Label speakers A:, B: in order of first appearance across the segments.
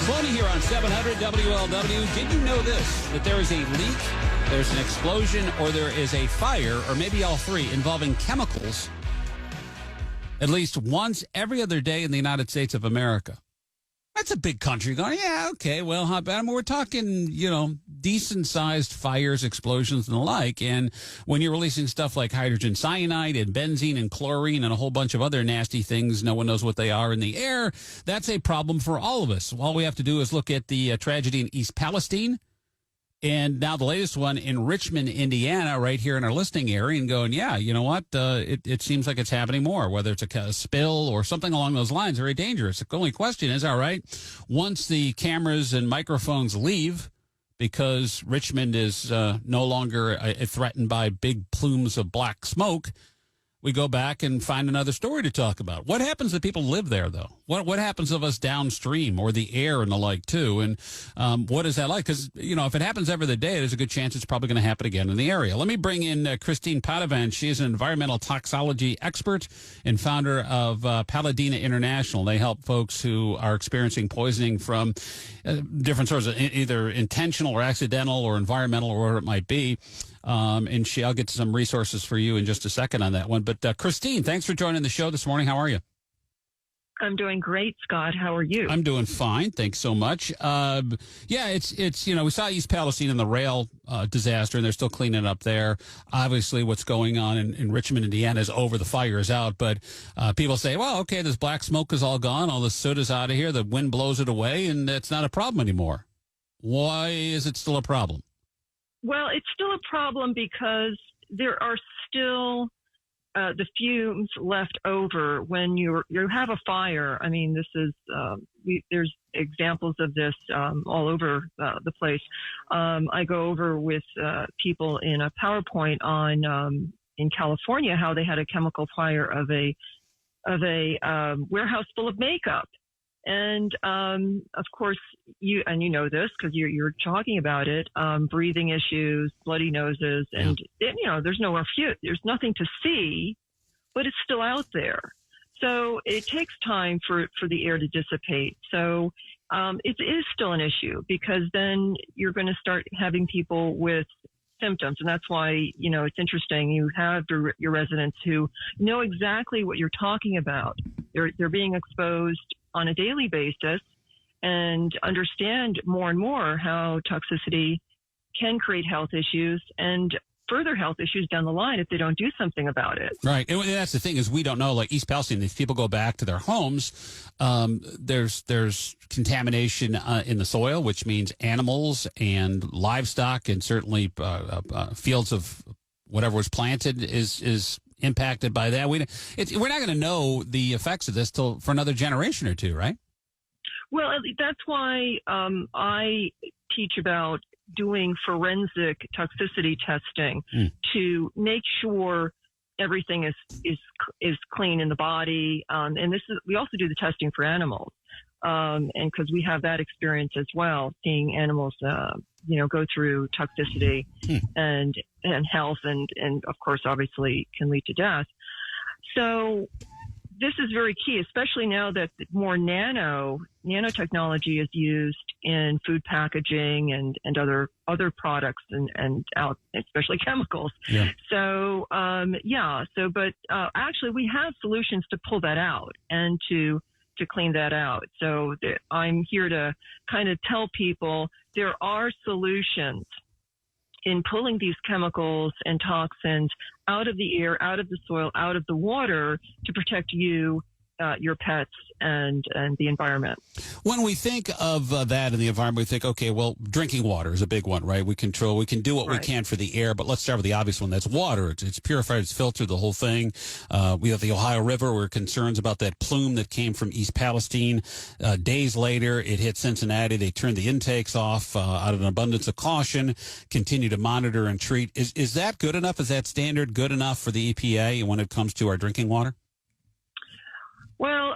A: Bonnie here on 700 WLW. Did you know this? That there is a leak, there's an explosion, or there is a fire, or maybe all three, involving chemicals at least once every other day in the United States of America. That's a big country going, yeah, okay, well, how bad? I mean, we're talking, decent-sized fires, explosions, and the like. And when you're releasing stuff like hydrogen cyanide and benzene and chlorine and a whole bunch of other nasty things, no one knows what they are in the air, that's a problem for all of us. All we have to do is look at the tragedy in East Palestine, and now the latest one in Richmond, Indiana, right here in our listening area, and going, yeah, you know what? It seems like it's happening more, whether it's a spill or something along those lines, very dangerous. The only question is, all right, once the cameras and microphones leave, because Richmond is no longer threatened by big plumes of black smoke, we go back and find another story to talk about. What happens if people live there, though? What happens of us downstream, or the air and the like, too? And what is that like? Because, if it happens every other day, there's a good chance it's probably going to happen again in the area. Let me bring in Christine Padovan. She is an environmental toxicology expert and founder of Paladina International. They help folks who are experiencing poisoning from different sources, either intentional or accidental or environmental or whatever it might be. And I'll get some resources for you in just a second on that one. But Christine, thanks for joining the show this morning. How are you?
B: I'm doing great, Scott. How are you?
A: I'm doing fine. Thanks so much. It's we saw East Palestine in the rail disaster, and they're still cleaning up there. Obviously, what's going on in Richmond, Indiana is over. The fire is out. But people say, well, okay, this black smoke is all gone. All the soot is out of here. The wind blows it away, and it's not a problem anymore. Why is it still a problem?
B: Well, it's still a problem because there are still the fumes left over when you have a fire. I mean, this is there's examples of this all over the place. I go over with people in a PowerPoint on in California how they had a chemical fire of a warehouse full of makeup. And, of course, you know this because you're talking about it, breathing issues, bloody noses, and, there's no refute. There's nothing to see, but it's still out there. So it takes time for the air to dissipate. So, it is still an issue because then you're going to start having people with symptoms. And that's why, it's interesting. You have your residents who know exactly what you're talking about. They're being exposed on a daily basis and understand more and more how toxicity can create health issues and further health issues down the line if they don't do something about it.
A: Right. And that's the thing is we don't know, like East Palestine, if people go back to their homes, there's contamination in the soil, which means animals and livestock and certainly fields of whatever was planted is impacted by that. We're not going to know the effects of this for another generation or two, right?
B: Well, that's why I teach about doing forensic toxicity testing to make sure everything is clean in the body. And we also do the testing for animals, and because we have that experience as well, seeing animals go through toxicity and health and of course, obviously can lead to death. So this is very key, especially now that more nanotechnology is used in food packaging and other products and especially chemicals. Yeah. So, but actually we have solutions to pull that out and to clean that out. So I'm here to kind of tell people there are solutions in pulling these chemicals and toxins out of the air, out of the soil, out of the water to protect you, your pets, and the environment.
A: When we think of that in the environment, we think, okay, well, drinking water is a big one, right? We can do what we can for the air, but let's start with the obvious one. That's water. It's purified, it's filtered, the whole thing. We have the Ohio River. We're concerns about that plume that came from East Palestine. Days later, it hit Cincinnati. They turned the intakes off out of an abundance of caution, continue to monitor and treat. Is that good enough? Is that standard good enough for the EPA when it comes to our drinking water?
B: Well,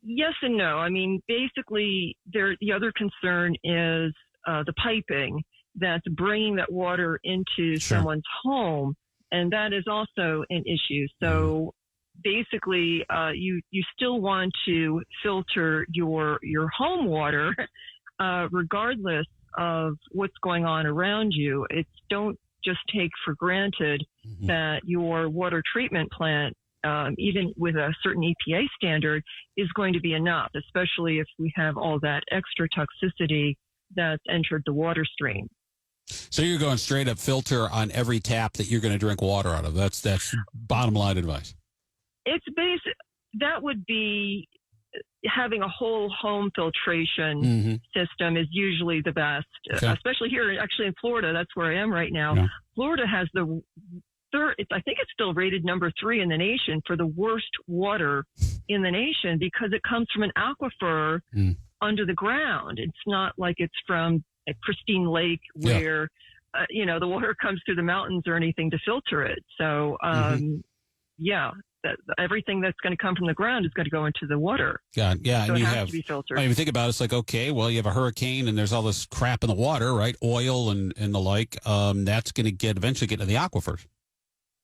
B: yes and no. I mean, basically, the other concern is the piping that's bringing that water into someone's home, and that is also an issue. So basically, you still want to filter your home water, regardless of what's going on around you. Don't just take for granted that your water treatment plant, even with a certain EPA standard, is going to be enough, especially if we have all that extra toxicity that's entered the water stream.
A: So you're going straight up filter on every tap that you're going to drink water out of. That's bottom line advice.
B: It's basic. That would be having a whole home filtration system is usually the best, especially here, actually in Florida. That's where I am right now. Yeah. Florida has the third, I think it's still rated number 3 in the nation for the worst water in the nation because it comes from an aquifer under the ground. It's not like it's from a pristine lake where, the water comes through the mountains or anything to filter it. So, everything that's going to come from the ground is going to go into the water.
A: Yeah.
B: So
A: and
B: it has to be filtered.
A: When you think about it, it's like, okay, well, you have a hurricane and there's all this crap in the water, right? Oil and the like. That's going to eventually get to the aquifers.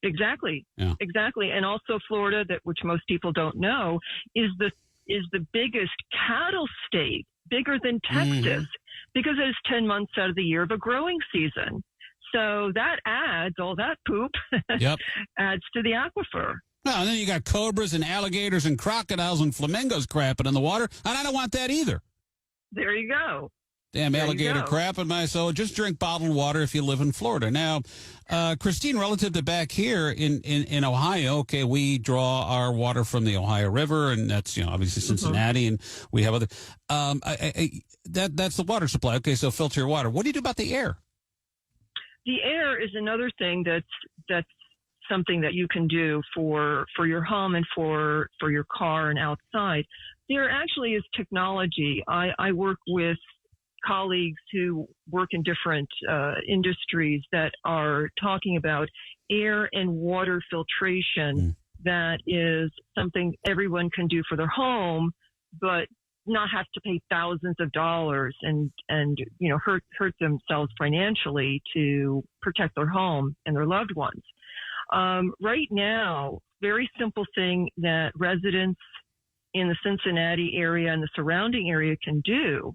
B: Exactly.
A: Yeah.
B: Exactly. And also Florida, which most people don't know, is the biggest cattle state, bigger than Texas, because it is 10 months out of the year of a growing season. So that adds, all that poop adds to the aquifer.
A: Well, and then you got cobras and alligators and crocodiles and flamingos crapping in the water, and I don't want that either.
B: There you go.
A: Damn alligator crap in my soul. Just drink bottled water if you live in Florida. Now, Christine, relative to back here in Ohio, okay, we draw our water from the Ohio River, and that's obviously Cincinnati, and we have other. That's the water supply. Okay, so filter your water. What do you do about the air?
B: The air is another thing that's something that you can do for your home and for your car and outside. There actually is technology. I work with colleagues who work in different industries that are talking about air and water filtration. That is something everyone can do for their home, but not have to pay thousands of dollars and hurt themselves financially to protect their home and their loved ones. Right now, very simple thing that residents in the Cincinnati area and the surrounding area can do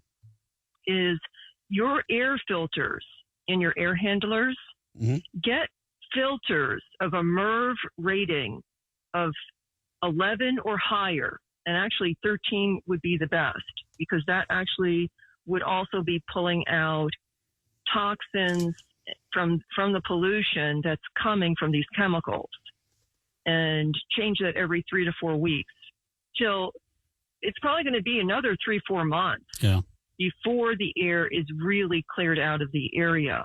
B: is your air filters in your air handlers, get filters of a MERV rating of 11 or higher. And actually 13 would be the best because that actually would also be pulling out toxins from the pollution that's coming from these chemicals, and change that every 3 to 4 weeks till it's probably going to be another 3-4 months before the air is really cleared out of the area.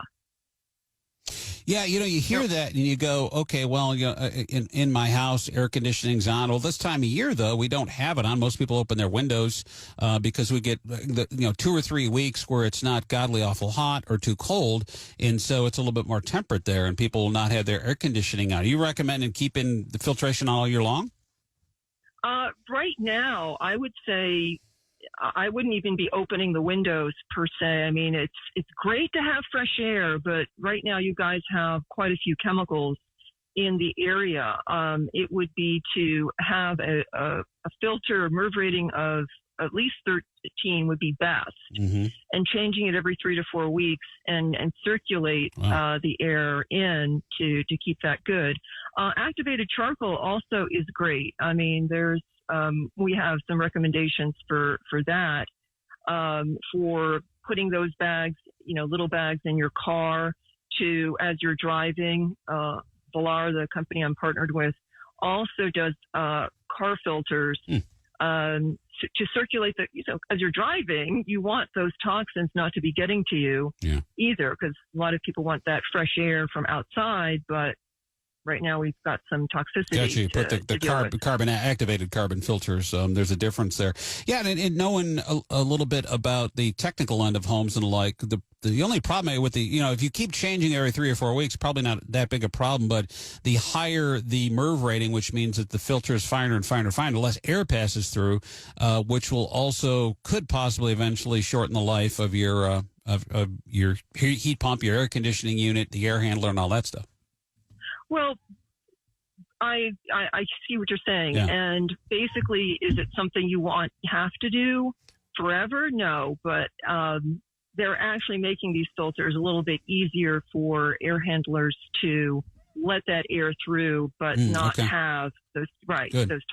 A: Yeah, you hear that and you go, okay, well, in my house, air conditioning's on. Well, this time of year, though, we don't have it on. Most people open their windows because we get 2 or 3 weeks where it's not godly awful hot or too cold, and so it's a little bit more temperate there, and people will not have their air conditioning on. Are you recommending keeping the filtration on all year long?
B: Right now, I would say I wouldn't even be opening the windows per se. I mean, it's great to have fresh air, but right now you guys have quite a few chemicals in the area. It would be to have a filter MERV rating of at least 13 would be best, and changing it every 3 to 4 weeks and circulate the air in to keep that good. Activated charcoal also is great. I mean, we have some recommendations for that, for putting those bags, little bags in your car as you're driving. Valar, the company I'm partnered with, also does car filters to circulate as you're driving. You want those toxins not to be getting to you either, because a lot of people want that fresh air from outside, but right now we've got some toxicity.
A: Gotcha. You put the carbon activated carbon filters. There's a difference there. Yeah, and knowing a little bit about the technical end of homes and like the only problem with if you keep changing every 3 or 4 weeks, probably not that big a problem. But the higher the MERV rating, which means that the filter is finer and finer and finer, the less air passes through, which will also could possibly eventually shorten the life of your heat pump, your air conditioning unit, the air handler, and all that stuff.
B: Well, I see what you're saying.
A: Yeah.
B: And basically, is it something you have to do forever? No, but they're actually making these filters a little bit easier for air handlers to let that air through, but not have those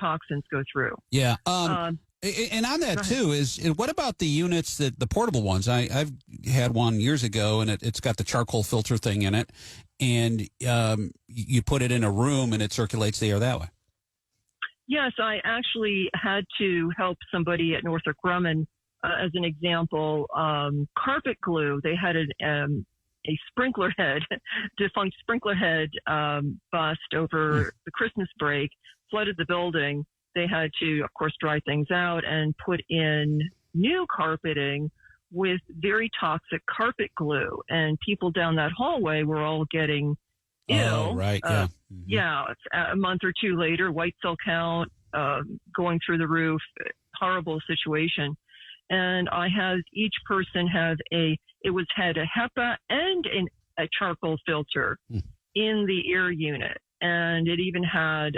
B: toxins go through.
A: Yeah. And on that too is what about the units the portable ones? I've had one years ago, and it's got the charcoal filter thing in it, and you put it in a room and it circulates the air that way.
B: Yes, I actually had to help somebody at Northrop Grumman as an example. Carpet glue. They had a sprinkler head, defunct sprinkler head bust over the Christmas break, flooded the building. They had to, of course, dry things out and put in new carpeting with very toxic carpet glue. And people down that hallway were all getting ill.
A: Oh, right, yeah.
B: Yeah, a month or two later, white cell count going through the roof, horrible situation. And I had each person had a HEPA and a charcoal filter in the air unit. And it even had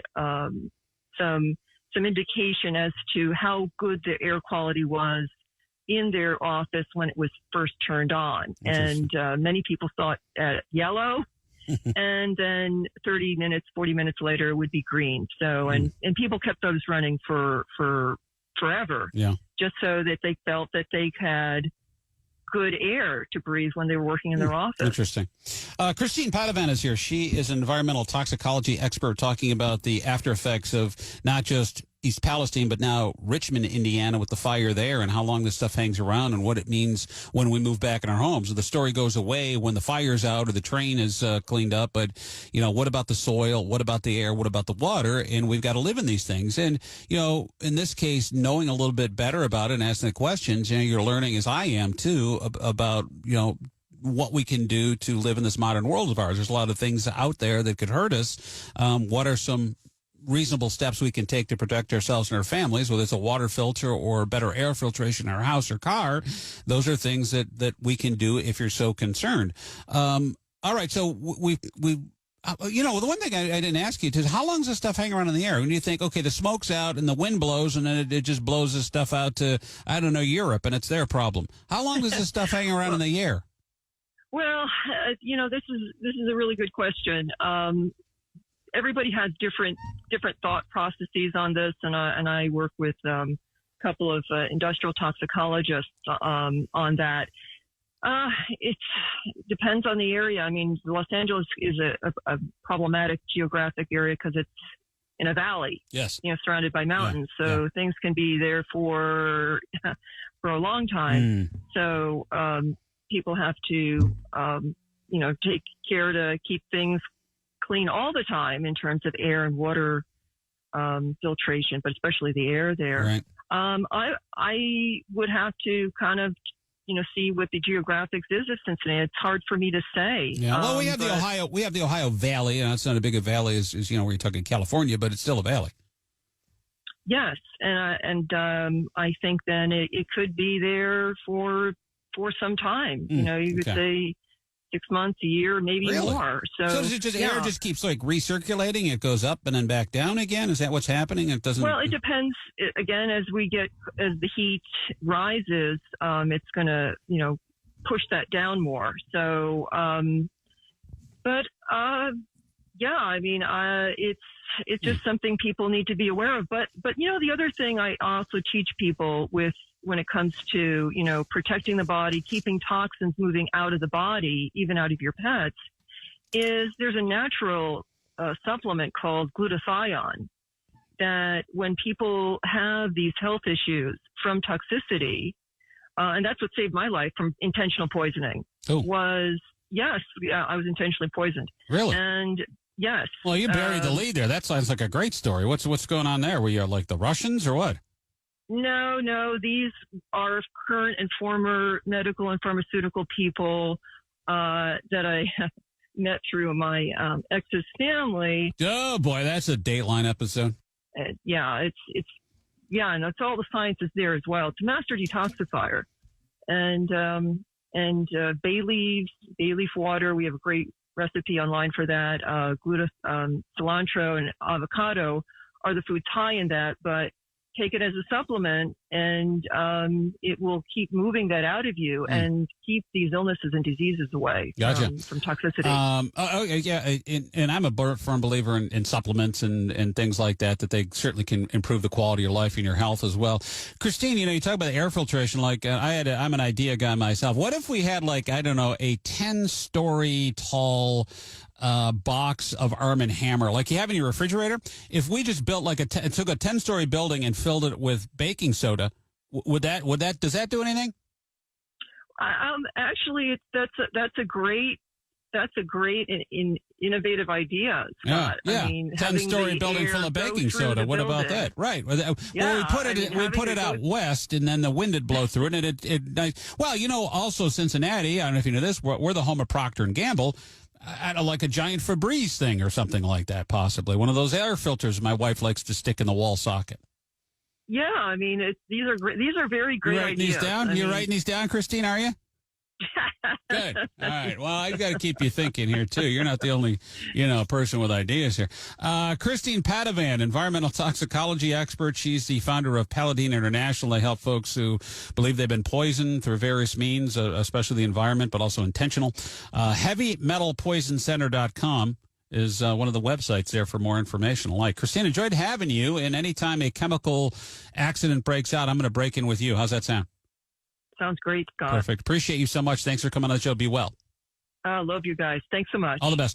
B: some indication as to how good the air quality was in their office when it was first turned on. And many people thought yellow, and then 30 minutes, 40 minutes later, it would be green. So, and people kept those running for forever, just so that they felt that they had good air to breathe when they were working in their office.
A: Interesting. Christine Padovan is here. She is an environmental toxicology expert talking about the after effects of not just East Palestine, but now Richmond, Indiana, with the fire there, and how long this stuff hangs around and what it means when we move back in our homes. The story goes away when the fire's out or the train is cleaned up. But, what about the soil? What about the air? What about the water? And we've got to live in these things. And, in this case, knowing a little bit better about it and asking the questions, you're learning, as I am too, about, what we can do to live in this modern world of ours. There's a lot of things out there that could hurt us. What are some reasonable steps we can take to protect ourselves and our families, whether it's a water filter or better air filtration in our house or car? Those are things that we can do if you're so concerned. All right. So the one thing I didn't ask you is how long does this stuff hang around in the air? When you think, okay, the smoke's out and the wind blows and then it just blows this stuff out to, I don't know, Europe, and it's their problem. How long does this stuff hang around in the air?
B: Well, this is a really good question. Everybody has different thought processes on this, and I work with a couple of industrial toxicologists on that. It depends on the area. I mean, Los Angeles is a problematic geographic area because it's in a valley,
A: yes,
B: surrounded by mountains. So things can be there for a long time. So people have to take care to keep things clean all the time in terms of air and water filtration, but especially the air there. Right. I would have to kind of see what the geographics is of Cincinnati. It's hard for me to say.
A: Yeah. Well, we have the Ohio Valley, and it's not as big a valley as where you're talking California, but it's still a valley.
B: Yes, and I think then it could be there for some time. You could say 6 months, a year, maybe more. So
A: does it air just keeps recirculating? It goes up and then back down again? Is that what's happening? It doesn't.
B: Well, it depends. Again, as the heat rises, it's going to push that down more. So, I mean, it's just something people need to be aware of. But the other thing I also teach people when it comes to, protecting the body, keeping toxins moving out of the body, even out of your pets, is there's a natural supplement called glutathione that when people have these health issues from toxicity, and that's what saved my life from intentional poisoning, I was intentionally poisoned.
A: Really?
B: And yes.
A: Well, you buried the lead there. That sounds like a great story. What's going on there? Were you like the Russians or what?
B: No. These are current and former medical and pharmaceutical people that I met through my ex's family.
A: Oh boy, that's a Dateline episode.
B: And it's all the science is there as well. It's a master detoxifier, and bay leaf water. We have a great recipe online for that. Cilantro and avocado are the foods high in that, but take it as a supplement, and it will keep moving that out of you and keep these illnesses and diseases away from toxicity.
A: And I'm a firm believer in supplements and things like that they certainly can improve the quality of life and your health as well. Christine, you talk about the air filtration. Like I'm an idea guy myself. What if we had a 10-story tall box of Arm & Hammer like you have in your refrigerator? If we just built took a 10-story building and filled it with baking soda, does that do anything?
B: Actually, that's a great innovative idea, Scott.
A: Yeah.
B: I mean,
A: 10-story building full of baking soda. What about that? Right. Well, we put it out west, and then the wind would blow through it, and also Cincinnati. I don't know if you know this. We're the home of Procter & Gamble. Like a giant Febreze thing or something like that, possibly. One of those air filters my wife likes to stick in the wall socket.
B: Yeah, I mean, these are very great ideas.
A: You're writing these down, Christine, are you? Good. All right. Well, I've got to keep you thinking here, too. You're not the only, person with ideas here. Christine Padovan, environmental toxicology expert. She's the founder of Paladina International. They help folks who believe they've been poisoned through various means, especially the environment, but also intentional. HeavyMetalPoisonCenter.com is one of the websites there for more information. Christine, enjoyed having you. And anytime a chemical accident breaks out, I'm going to break in with you. How's that sound?
B: Sounds great, Scott.
A: Perfect. Appreciate you so much. Thanks for coming on the show. Be well.
B: I love you guys. Thanks so much.
A: All the best.